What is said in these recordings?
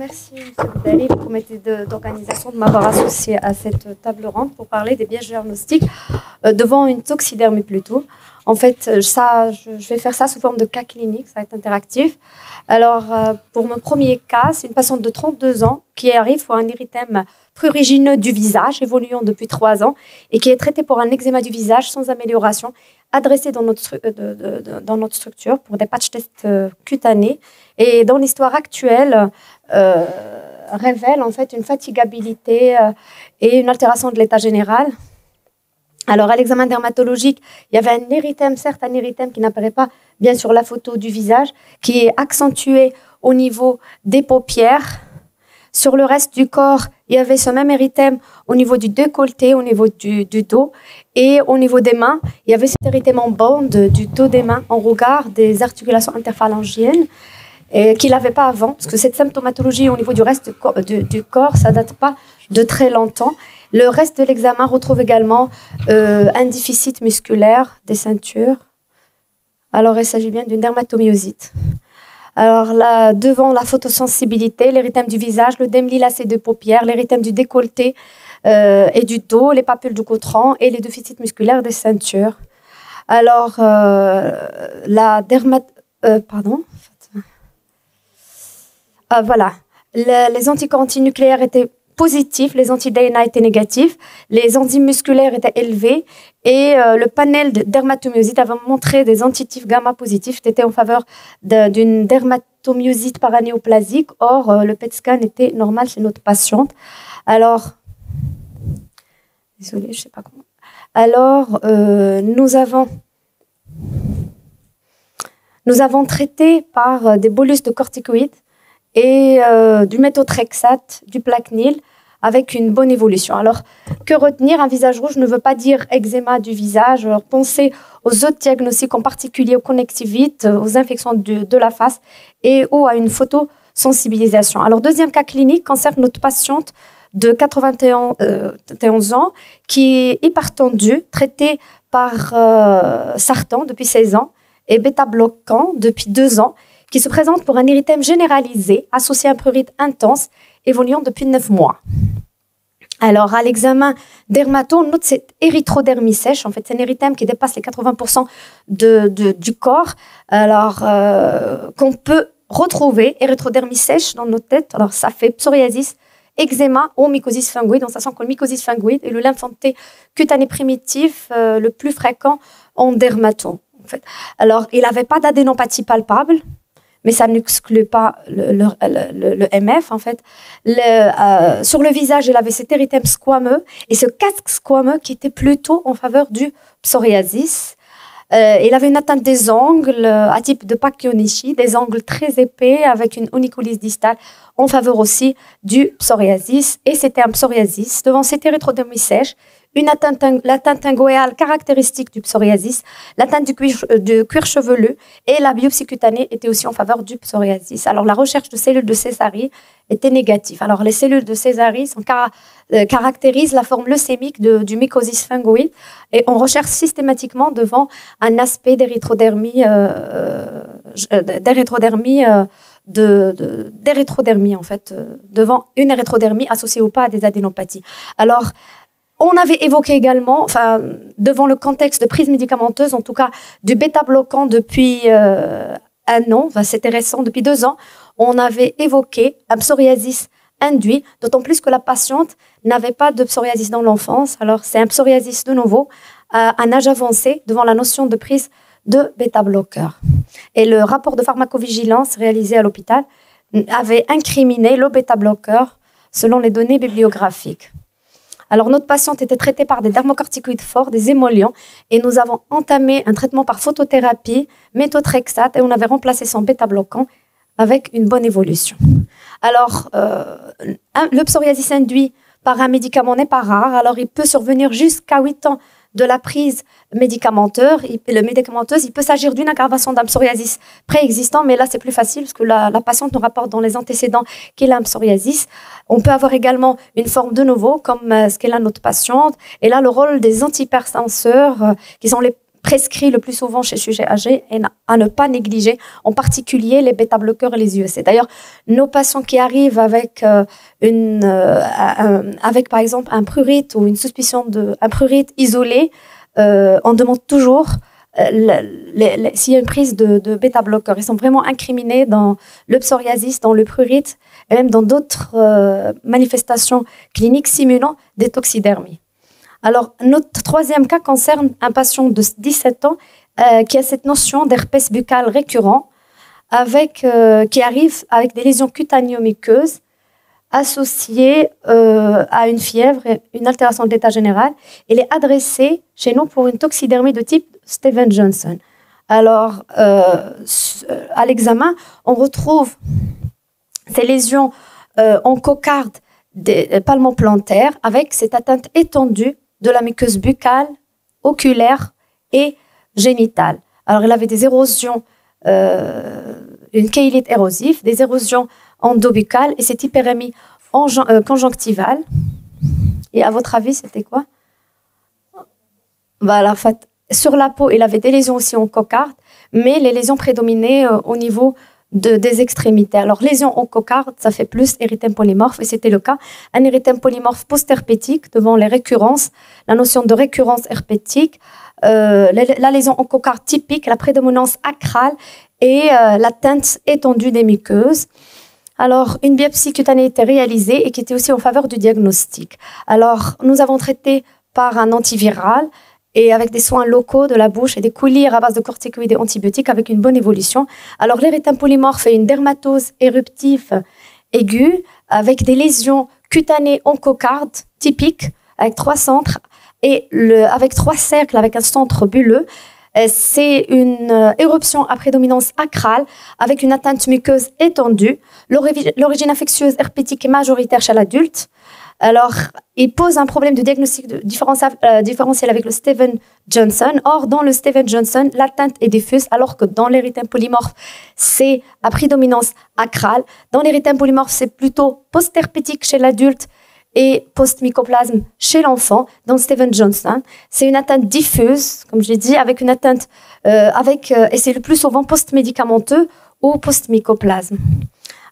Merci, M. Bidali, au comité d'organisation de m'avoir associé à cette table ronde pour parler des biais diagnostiques devant une toxidermie plutôt. En fait, ça, je vais faire ça sous forme de cas clinique, ça va être interactif. Alors, pour mon premier cas, c'est une patiente de 32 ans qui arrive pour un érythème prurigineux du visage, évoluant depuis 3 ans, et qui est traitée pour un eczéma du visage sans amélioration, adressée dans notre structure pour des patch tests cutanés. Et dans l'histoire actuelle, révèle en fait une fatigabilité et une altération de l'état général. Alors, à l'examen dermatologique, il y avait un érythème, certes un érythème qui n'apparaît pas bien sur la photo du visage, qui est accentué au niveau des paupières. Sur le reste du corps, il y avait ce même érythème au niveau du décolleté, au niveau du dos. Et au niveau des mains, il y avait cet érythème en bande du dos des mains en regard des articulations interphalangiennes qu'il n'avait pas avant. Parce que cette symptomatologie au niveau du reste du corps, ça ne date pas de très longtemps. Le reste de l'examen retrouve également un déficit musculaire des ceintures. Alors, il s'agit bien d'une dermatomyosite. Alors là, devant la photosensibilité, l'érythème du visage, l'œdème lilacé de paupières, l'érythème du décolleté et du dos, les papules du côtran et les déficits musculaires des ceintures. Alors, voilà. Les anticorps antinucléaires étaient positifs, les anti-DNA étaient négatifs, les enzymes musculaires étaient élevées et le panel de dermatomyosite avait montré des antitifs gamma positifs qui étaient en faveur d'une dermatomyosite paranéoplasique. Or, le PET scan était normal chez notre patiente. Alors, désolée, je ne sais pas comment. Alors, nous avons traité par des bolus de corticoïdes et du méthotrexate, du Plaquenil, avec une bonne évolution. Alors, que retenir? Un visage rouge ne veut pas dire eczéma du visage. Alors, pensez aux autres diagnostics, en particulier aux conjonctivites, aux infections de la face et ou à une photosensibilisation. Alors, deuxième cas clinique concerne notre patiente de 91 ans qui est hypertendue, traitée par Sartan depuis 16 ans et bêta-bloquant depuis 2 ans, qui se présente pour un érythème généralisé associé à un prurite intense évoluant depuis 9 mois. Alors, à l'examen dermato, on note cette érythrodermie sèche. En fait, c'est un érythème qui dépasse les 80% du corps. Alors, qu'on peut retrouver, érythrodermie sèche dans nos têtes. Alors, ça fait psoriasis, eczéma ou mycosis fungoïde. On sent que le mycosis fungoïde est le lymphanté cutané primitif le plus fréquent en dermato. En fait. Alors, il n'avait pas d'adénopathie palpable, mais ça n'exclut pas le MF, en fait. Sur le visage, il avait cet érythème squameux et ce casque squameux qui était plutôt en faveur du psoriasis. Il avait une atteinte des ongles à type de Pacchionici, des ongles très épais avec une onycholyse distale en faveur aussi du psoriasis. Et c'était un psoriasis devant cette érythrodermie sèche, l'atteinte ingoéale caractéristique du psoriasis, l'atteinte du cuir chevelu et la biopsie cutanée était aussi en faveur du psoriasis. Alors, la recherche de cellules de Sésarie était négative. Alors, les cellules de Sésarie caractérisent la forme leucémique du mycosis fungoïde et on recherche systématiquement devant un aspect d'érythrodermie en fait, devant une érythrodermie associée ou pas à des adénopathies. Alors, on avait évoqué également, devant le contexte de prise médicamenteuse, en tout cas du bêta-bloquant depuis 1 an, c'était récent, depuis 2 ans, on avait évoqué un psoriasis induit, d'autant plus que la patiente n'avait pas de psoriasis dans l'enfance. Alors, c'est un psoriasis de nouveau à un âge avancé devant la notion de prise de bêta-bloqueur. Et le rapport de pharmacovigilance réalisé à l'hôpital avait incriminé le bêta-bloqueur selon les données bibliographiques. Alors, notre patiente était traitée par des dermocorticoïdes forts, des émollients, et nous avons entamé un traitement par photothérapie, méthotrexate, et on avait remplacé son bêta-bloquant avec une bonne évolution. Alors, le psoriasis induit par un médicament n'est pas rare. Alors, il peut survenir jusqu'à 8 ans de la prise médicamenteuse. Il peut s'agir d'une aggravation d'un psoriasis préexistant, mais là, c'est plus facile parce que la patiente nous rapporte dans les antécédents qu'elle a un psoriasis. On peut avoir également une forme de nouveau, comme ce qu'elle a notre patiente. Et là, le rôle des antihypertenseurs, qui sont les prescrit le plus souvent chez sujets âgés et à ne pas négliger, en particulier les bêta-bloqueurs et les USC. D'ailleurs, nos patients qui arrivent avec, avec par exemple un prurite ou une suspicion d'un prurite isolé, on demande toujours s'il y a une prise de bêta-bloqueurs. Ils sont vraiment incriminés dans le psoriasis, dans le prurite et même dans d'autres manifestations cliniques simulant des toxidermies. Alors, notre troisième cas concerne un patient de 17 ans qui a cette notion d'herpès buccal récurrent qui arrive avec des lésions cutanéo-muqueuses associées à une fièvre et une altération de l'état général. Il est adressé chez nous pour une toxidermie de type Stevens-Johnson. Alors, à l'examen, on retrouve ces lésions en cocarde palmoplantaire avec cette atteinte étendue de la muqueuse buccale, oculaire et génitale. Alors, il avait des érosions, une chélite érosive, des érosions endobuccales et cette hyperémie conjonctivale. Et à votre avis, c'était quoi? Voilà, en fait, sur la peau, il avait des lésions aussi en cocarde, mais les lésions prédominaient au niveau des extrémités. Alors, lésions en cocarde, ça fait plus érythème polymorphe, et c'était le cas. Un érythème polymorphe post-herpétique devant les récurrences, la notion de récurrence herpétique, la lésion en cocarde typique, la prédominance acrale et l'atteinte étendue des muqueuses. Alors, une biopsie cutanée était réalisée et qui était aussi en faveur du diagnostic. Alors, nous avons traité par un antiviral et avec des soins locaux de la bouche et des coulis à base de corticoïdes et antibiotiques avec une bonne évolution. Alors, l'érythème polymorphe est une dermatose éruptive aiguë avec des lésions cutanées oncocardes typiques avec 3 centres et avec 3 cercles avec un centre bulleux. C'est une éruption à prédominance acrale avec une atteinte muqueuse étendue. L'origine infectieuse herpétique est majoritaire chez l'adulte. Alors, il pose un problème de diagnostic différentiel avec le Stevens-Johnson. Or, dans le Stevens-Johnson, l'atteinte est diffuse, alors que dans l'érythème polymorphe, c'est à prédominance acrale. Dans l'érythème polymorphe, c'est plutôt post-herpétique chez l'adulte et post-mycoplasme chez l'enfant. Dans le Stevens-Johnson, c'est une atteinte diffuse, comme je l'ai dit, avec une atteinte, et c'est le plus souvent post-médicamenteux ou post-mycoplasme.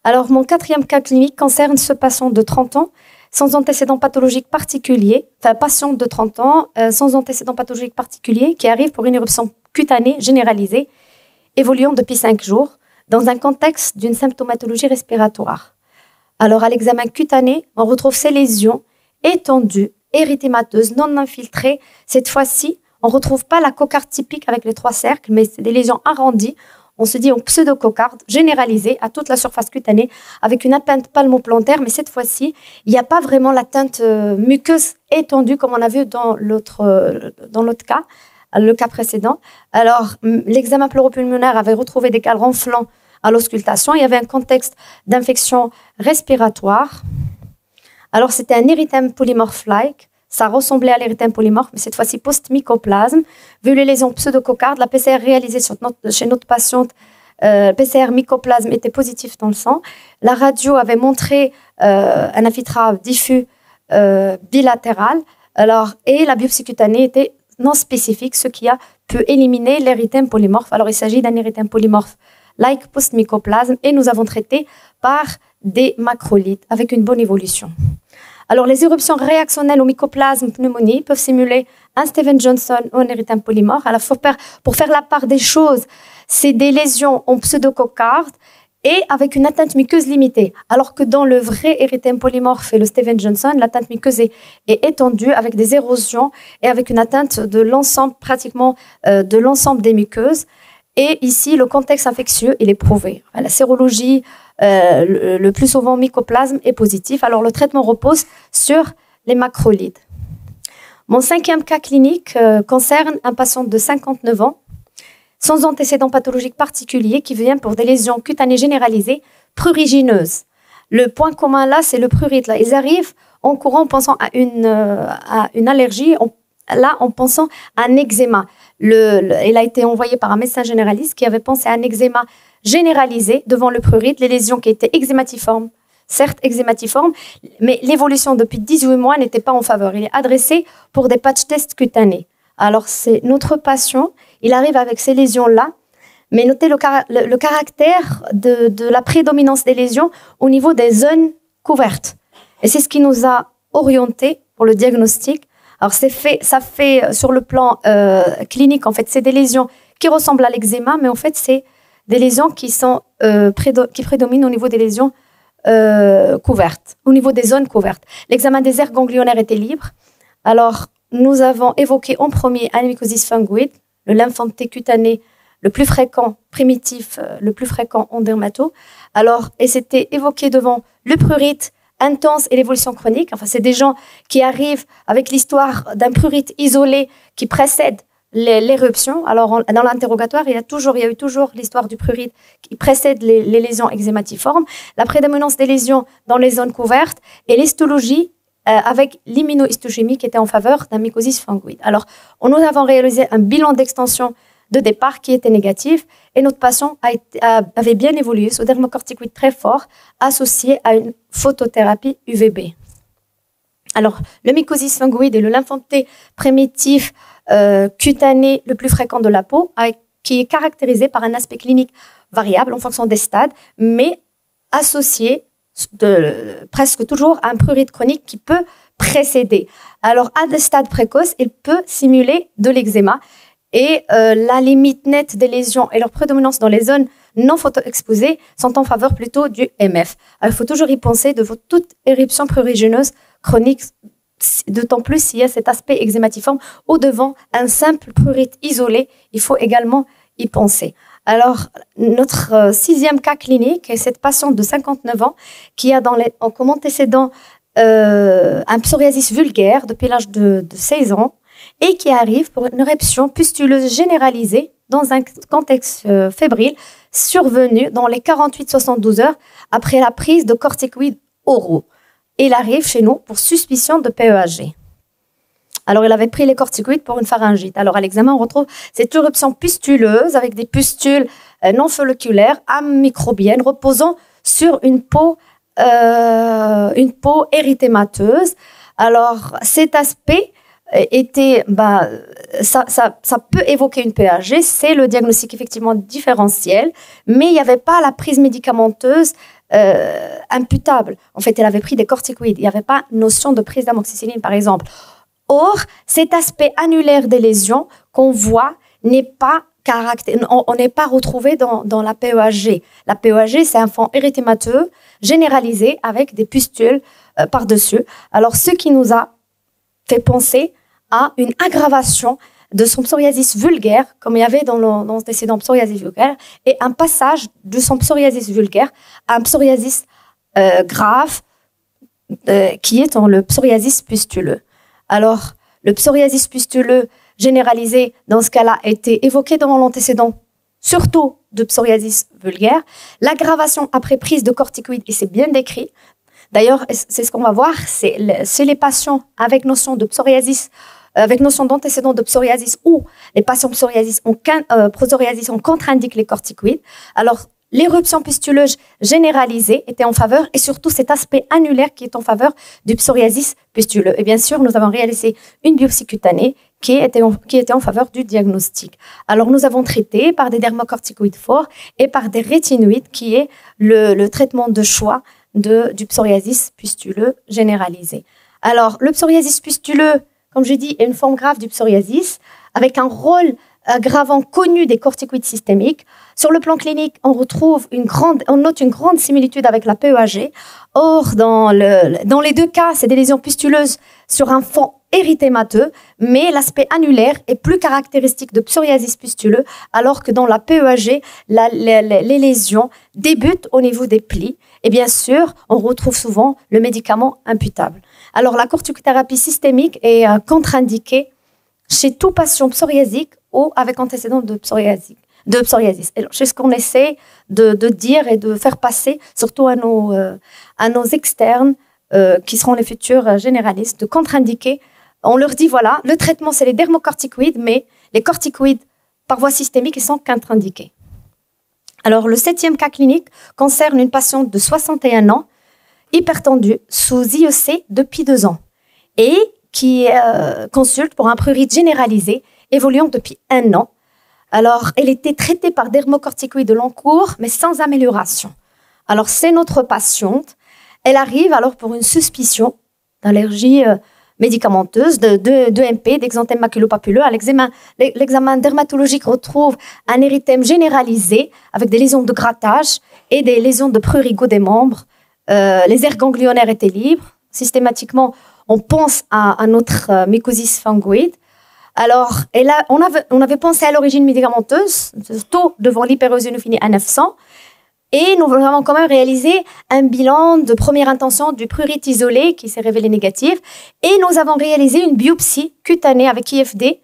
Alors, mon 4e cas clinique concerne ce patient de 30 ans, sans antécédents pathologiques particuliers, enfin, patient de 30 ans, sans antécédents pathologiques particuliers, qui arrive pour une éruption cutanée généralisée, évoluant depuis 5 jours, dans un contexte d'une symptomatologie respiratoire. Alors, à l'examen cutané, on retrouve ces lésions étendues, érythémateuses, non infiltrées. Cette fois-ci, on ne retrouve pas la cocarde typique avec les 3 cercles, mais c'est des lésions arrondies. On se dit en pseudococarde généralisée à toute la surface cutanée avec une atteinte palmoplantaire, mais cette fois-ci, il n'y a pas vraiment l'atteinte muqueuse étendue comme on a vu dans l'autre cas, le cas précédent. Alors, l'examen pleuropulmonaire avait retrouvé des cales renflants à l'auscultation. Il y avait un contexte d'infection respiratoire. Alors, c'était un érythème polymorphe-like. Ça ressemblait à l'érythème polymorphe, mais cette fois-ci post-mycoplasme. Vu les lésions pseudococardes, la PCR réalisée chez notre patiente, PCR mycoplasme était positif dans le sang. La radio avait montré un infiltrate diffus bilatéral. Alors, et la biopsie cutanée était non spécifique, ce qui a pu éliminer l'érythème polymorphe. Alors, il s'agit d'un érythème polymorphe like post-mycoplasme et nous avons traité par des macrolides avec une bonne évolution. Alors, les éruptions réactionnelles au mycoplasme pneumonie peuvent simuler un Stevens-Johnson ou un érythème polymorphe. Alors, pour faire la part des choses, c'est des lésions en pseudococarde et avec une atteinte muqueuse limitée. Alors que dans le vrai érythème polymorphe et le Stevens-Johnson, l'atteinte muqueuse est étendue avec des érosions et avec une atteinte de l'ensemble, pratiquement de l'ensemble des muqueuses. Et ici, le contexte infectieux, il est prouvé. La sérologie, le plus souvent mycoplasme est positif. Alors, le traitement repose sur les macrolides. Mon 5e cas clinique concerne un patient de 59 ans, sans antécédents pathologiques particuliers, qui vient pour des lésions cutanées généralisées prurigineuses. Le point commun là, c'est le prurite. Là, ils arrivent en courant en pensant à une allergie, en pensant à un eczéma. Il a été envoyé par un médecin généraliste qui avait pensé à un eczéma généralisé devant le prurite, les lésions qui étaient eczématiformes, certes eczématiformes, mais l'évolution depuis 18 mois n'était pas en faveur. Il est adressé pour des patch tests cutanés. Alors, c'est notre patient, il arrive avec ces lésions-là, mais notez le caractère de la prédominance des lésions au niveau des zones couvertes. Et c'est ce qui nous a orientés pour le diagnostic. Alors, ça fait sur le plan clinique, en fait, c'est des lésions qui ressemblent à l'eczéma, mais en fait, c'est des lésions qui prédominent au niveau des lésions couvertes, au niveau des zones couvertes. L'examen des aires ganglionnaires était libre. Alors, nous avons évoqué en premier un mycosis fungoïde, le lymphanté cutané le plus fréquent, primitif, le plus fréquent en dermato. Alors, et c'était évoqué devant le prurite intense et l'évolution chronique. Enfin, c'est des gens qui arrivent avec l'histoire d'un prurite isolé qui précède l'éruption. Alors, dans l'interrogatoire, il y a eu toujours l'histoire du prurite qui précède les lésions eczématiformes, la prédominance des lésions dans les zones couvertes et l'histologie avec l'immunohistochimie qui était en faveur d'un mycosis fungoïde. Alors, nous avons réalisé un bilan d'extension de départ qui était négatif et notre patient avait bien évolué sous dermocorticoïde très fort associé à une photothérapie UVB. Alors, le mycosis fungoïde est le lymphanté primitif cutané le plus fréquent de la peau, qui est caractérisé par un aspect clinique variable en fonction des stades, mais associé presque toujours à un prurite chronique qui peut précéder. Alors, à des stades précoces, il peut simuler de l'eczéma et la limite nette des lésions et leur prédominance dans les zones non photoexposées sont en faveur plutôt du MF. Alors, il faut toujours y penser devant toute éruption prurigineuse chronique, d'autant plus s'il y a cet aspect eczématiforme ou devant un simple prurite isolé, il faut également y penser. Alors, notre 6e cas clinique est cette patiente de 59 ans qui a comme antécédent un psoriasis vulgaire depuis l'âge de 16 ans et qui arrive pour une éruption pustuleuse généralisée dans un contexte fébrile survenu dans les 48-72 heures après la prise de corticoïdes oraux. Il arrive chez nous pour suspicion de PEAG. Alors, il avait pris les corticoïdes pour une pharyngite. Alors, à l'examen, on retrouve cette éruption pustuleuse avec des pustules non folliculaires, amicrobiennes, reposant sur une peau érythémateuse. Alors, cet aspect était, ça peut évoquer une PAG, c'est le diagnostic effectivement différentiel, mais il n'y avait pas la prise médicamenteuse imputable. En fait, elle avait pris des corticoïdes, il n'y avait pas notion de prise d'amoxicilline, par exemple. Or, cet aspect annulaire des lésions qu'on voit on n'est pas retrouvé dans la PEAG. La PEAG, c'est un fond érythémateux généralisé avec des pustules par-dessus. Alors, ce qui nous a fait penser à une aggravation de son psoriasis vulgaire, comme il y avait dans l'antécédent psoriasis vulgaire, et un passage de son psoriasis vulgaire à un psoriasis grave, qui est dans le psoriasis pustuleux. Alors, le psoriasis pustuleux généralisé, dans ce cas-là, a été évoqué dans l'antécédent, surtout de psoriasis vulgaire. L'aggravation après prise de corticoïdes, et c'est bien décrit. D'ailleurs, c'est ce qu'on va voir, c'est les patients avec notion de psoriasis, avec notion d'antécédent de psoriasis ou les patients psoriasis ont contre-indiqué les corticoïdes. Alors, l'éruption pustuleuse généralisée était en faveur et surtout cet aspect annulaire qui est en faveur du psoriasis pustuleux. Et bien sûr, nous avons réalisé une biopsie cutanée qui était en faveur du diagnostic. Alors, nous avons traité par des dermocorticoïdes forts et par des rétinoïdes qui est le traitement de choix du psoriasis pustuleux généralisé. Alors, le psoriasis pustuleux, comme je dis, est une forme grave du psoriasis avec un rôle aggravant connu des corticoïdes systémiques. Sur le plan clinique, on note une grande similitude avec la PEAG. Or, dans les deux cas, c'est des lésions pustuleuses sur un fond érythémateux, mais l'aspect annulaire est plus caractéristique de psoriasis pustuleux, alors que dans la PEAG, les lésions débutent au niveau des plis. Et bien sûr, on retrouve souvent le médicament imputable. Alors, la corticothérapie systémique est contre-indiquée chez tout patient psoriasique ou avec antécédent de psoriasis. C'est ce qu'on essaie de dire et de faire passer, surtout à nos externes, qui seront les futurs généralistes, de contre-indiquer. On leur dit, voilà, le traitement, c'est les dermocorticoïdes, mais les corticoïdes par voie systémique, ils sont contre-indiqués. Alors, le 7e cas clinique concerne une patiente de 61 ans, hypertendue, sous IEC depuis 2 ans, et qui consulte pour un prurite généralisé évoluant depuis 1 an. Alors, elle était traitée par dermocorticoïdes de long cours, mais sans amélioration. Alors, c'est notre patiente. Elle arrive alors pour une suspicion d'allergie médicamenteuse, de MP, d'exanthème maculopapuleux. À l'examen dermatologique retrouve un érythème généralisé avec des lésions de grattage et des lésions de prurigo des membres. Les aires ganglionnaires étaient libres. Systématiquement, on pense à notre mycosis fungoïde. Alors, on avait pensé à l'origine médicamenteuse, tôt devant l'hyperéosinophilie à 900, et nous avons quand même réalisé un bilan de première intention du prurite isolé qui s'est révélé négatif, et nous avons réalisé une biopsie cutanée avec IFD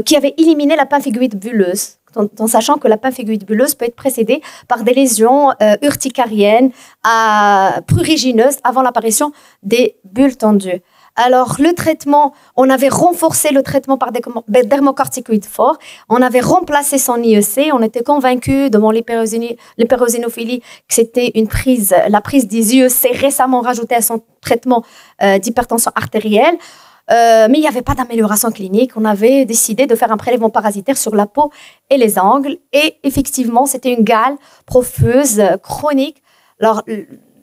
qui avait éliminé la pemphigoïde bulleuse, en sachant que la pemphigoïde bulleuse peut être précédée par des lésions urticariennes, prurigineuses avant l'apparition des bulles tendues. Alors, le traitement, on avait renforcé le traitement par des dermocorticoïdes forts. On avait remplacé son IEC. On était convaincus devant l'hyperéosinophilie que c'était la prise des IEC récemment rajoutée à son traitement d'hypertension artérielle. Mais il n'y avait pas d'amélioration clinique. On avait décidé de faire un prélèvement parasitaire sur la peau et les angles. Et effectivement, c'était une gale profuse, chronique.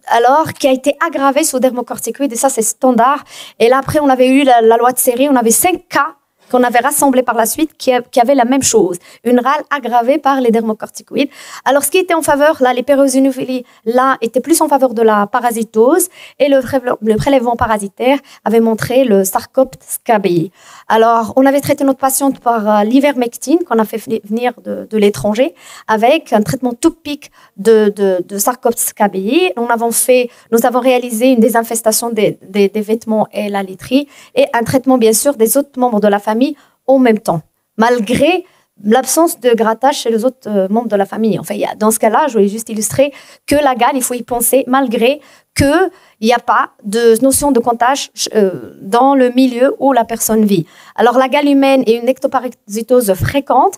Alors, qui a été aggravée sous dermocorticoïdes, et ça, c'est standard. Et là, après, on avait eu la loi de série, on avait 5 cas qu'on avait rassemblés par la suite qui avaient la même chose, une râle aggravée par les dermocorticoïdes. Alors, ce qui était en faveur, là, l'hyperéosinophilie, là, était plus en faveur de la parasitose, et le prélèvement parasitaire avait montré le Sarcopte scabiei. Alors, on avait traité notre patiente par l'ivermectine, qu'on a fait venir de l'étranger, avec un traitement topique de Sarcopte scabiei. Nous avons réalisé une désinfestation des vêtements et la literie, et un traitement, bien sûr, des autres membres de la famille en même temps, malgré l'absence de grattage chez les autres membres de la famille. Enfin, dans ce cas-là, je voulais juste illustrer que la gale, il faut y penser, malgré qu'il n'y a pas de notion de comptage dans le milieu où la personne vit. Alors, la gale humaine est une ectoparasitose fréquente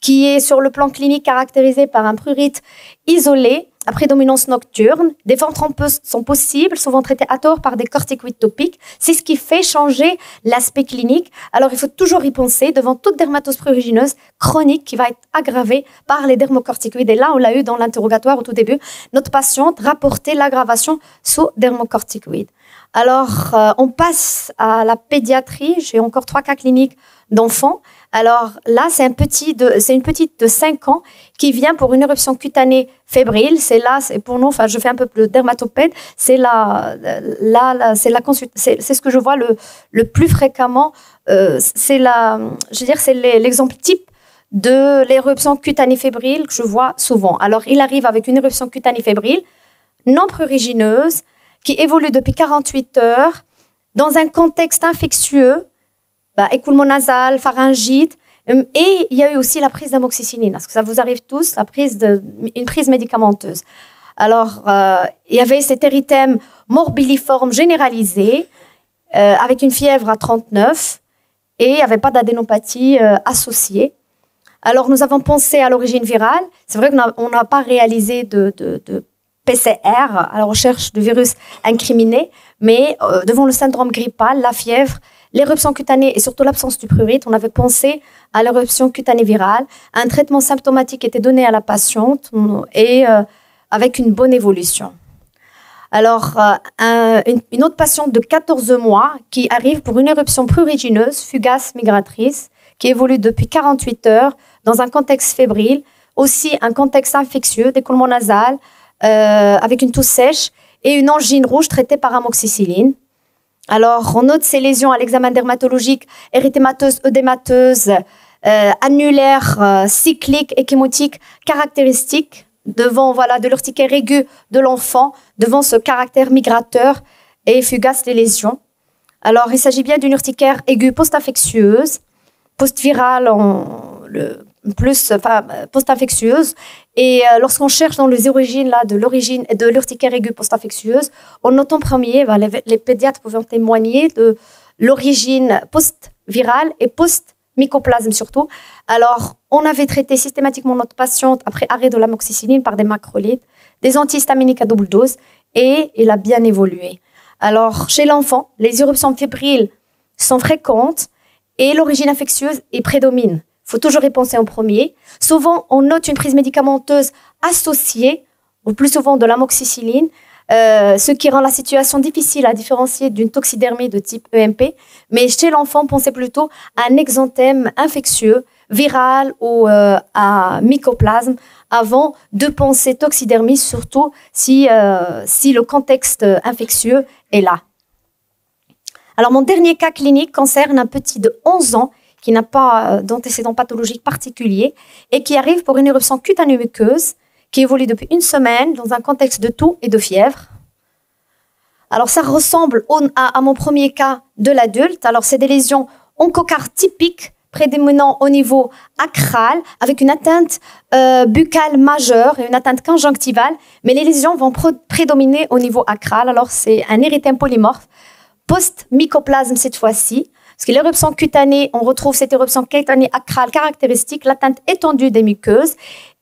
qui est sur le plan clinique caractérisée par un prurite isolé à prédominance nocturne. Des ventres trompeuses sont possibles, souvent traitées à tort par des corticoïdes topiques. C'est ce qui fait changer l'aspect clinique. Alors, il faut toujours y penser devant toute dermatose prurigineuse chronique qui va être aggravée par les dermocorticoïdes. Et là, on l'a eu dans l'interrogatoire au tout début. Notre patiente rapportait l'aggravation sous dermocorticoïdes. Alors, on passe à la pédiatrie. J'ai encore 3 cas cliniques d'enfants. Alors là, c'est une petite de 5 ans qui vient pour une éruption cutanée fébrile. C'est pour nous, enfin, je fais un peu de dermatopède. C'est ce que je vois le plus fréquemment. C'est l'exemple type de l'éruption cutanée fébrile que je vois souvent. Alors, il arrive avec une éruption cutanée fébrile non prurigineuse qui évolue depuis 48 heures dans un contexte infectieux, écoulement nasal, pharyngite, et il y a eu aussi la prise d'amoxicilline. Est-ce que ça vous arrive tous, une prise médicamenteuse? Alors, il y avait cet érythème morbilliforme généralisé, avec une fièvre à 39, et il n'y avait pas d'adénopathie associée. Alors, nous avons pensé à l'origine virale. C'est vrai qu'on n'a pas réalisé de PCR à la recherche de virus incriminés, mais devant le syndrome grippal, la fièvre, l'éruption cutanée et surtout l'absence du prurite, on avait pensé à l'éruption cutanée virale. Un traitement symptomatique était donné à la patiente et avec une bonne évolution. Alors, une autre patiente de 14 mois qui arrive pour une éruption prurigineuse, fugace migratrice, qui évolue depuis 48 heures dans un contexte fébrile, aussi un contexte infectieux, d'écoulement nasal, avec une toux sèche et une angine rouge traitée par amoxicilline. Alors, on note ces lésions à l'examen dermatologique, érythémateuses, œdémateuses, annulaires, cycliques, échymotiques, caractéristiques devant de l'urticaire aiguë de l'enfant, devant ce caractère migrateur et fugace des lésions. Alors, il s'agit bien d'une urticaire aiguë post-infectieuse, post-virale post-infectieuse. Et lorsqu'on cherche dans les origines de l'urticaire aiguë post-infectieuse, on note en premier, les pédiatres peuvent témoigner de l'origine post-virale et post-mycoplasme surtout. Alors, on avait traité systématiquement notre patiente après arrêt de l'amoxicilline par des macrolides, des antihistaminiques à double dose, et il a bien évolué. Alors, chez l'enfant, les éruptions fébriles sont fréquentes et l'origine infectieuse est prédomine. Il faut toujours y penser en premier. Souvent, on note une prise médicamenteuse associée, ou plus souvent de l'amoxicilline, ce qui rend la situation difficile à différencier d'une toxidermie de type EMP. Mais chez l'enfant, pensez plutôt à un exanthème infectieux, viral ou à mycoplasme, avant de penser toxidermie, surtout si le contexte infectieux est là. Alors, mon dernier cas clinique concerne un petit de 11 ans qui n'a pas d'antécédent pathologique particulier et qui arrive pour une éruption cutanée muqueuse qui évolue depuis une semaine dans un contexte de toux et de fièvre. Alors, ça ressemble à mon premier cas de l'adulte. Alors, c'est des lésions onchocardes typiques, prédominant au niveau acral, avec une atteinte buccale majeure et une atteinte conjonctivale, mais les lésions vont prédominer au niveau acral. Alors, c'est un érythème polymorphe, post-mycoplasme cette fois-ci, parce que l'éruption cutanée, on retrouve cette éruption cutanée acrale caractéristique, l'atteinte étendue des muqueuses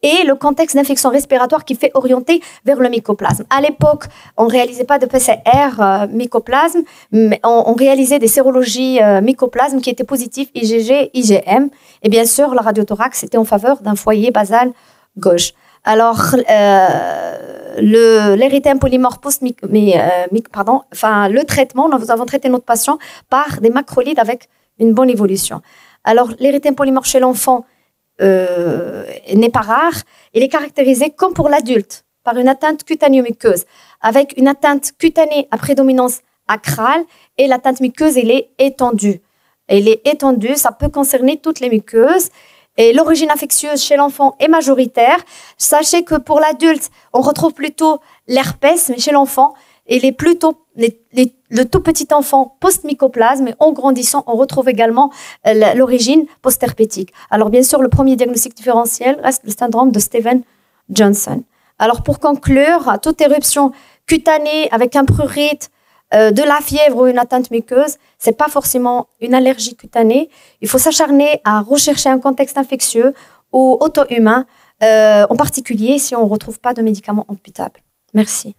et le contexte d'infection respiratoire qui fait orienter vers le mycoplasme. À l'époque, on ne réalisait pas de PCR mycoplasme, mais on réalisait des sérologies mycoplasme qui étaient positives IgG, IgM. Et bien sûr, la radiothorax était en faveur d'un foyer basal gauche. Alors, l'érythème polymorphe le traitement, nous avons traité notre patient par des macrolides avec une bonne évolution. Alors, l'érythème polymorphe chez l'enfant n'est pas rare. Il est caractérisé comme pour l'adulte par une atteinte cutaneo-muqueuse avec une atteinte cutanée à prédominance acrale et l'atteinte muqueuse, elle est étendue. Elle est étendue, ça peut concerner toutes les muqueuses. Et l'origine infectieuse chez l'enfant est majoritaire. Sachez que pour l'adulte, on retrouve plutôt l'herpès, mais chez l'enfant, il est plutôt le tout petit enfant post-mycoplasme. Et en grandissant, on retrouve également l'origine post-herpétique. Alors bien sûr, le premier diagnostic différentiel reste le syndrome de Stevens-Johnson. Alors pour conclure, toute éruption cutanée avec un prurite, de la fièvre ou une atteinte muqueuse, c'est pas forcément une allergie cutanée. Il faut s'acharner à rechercher un contexte infectieux ou auto-humain, en particulier si on ne retrouve pas de médicaments amputables. Merci.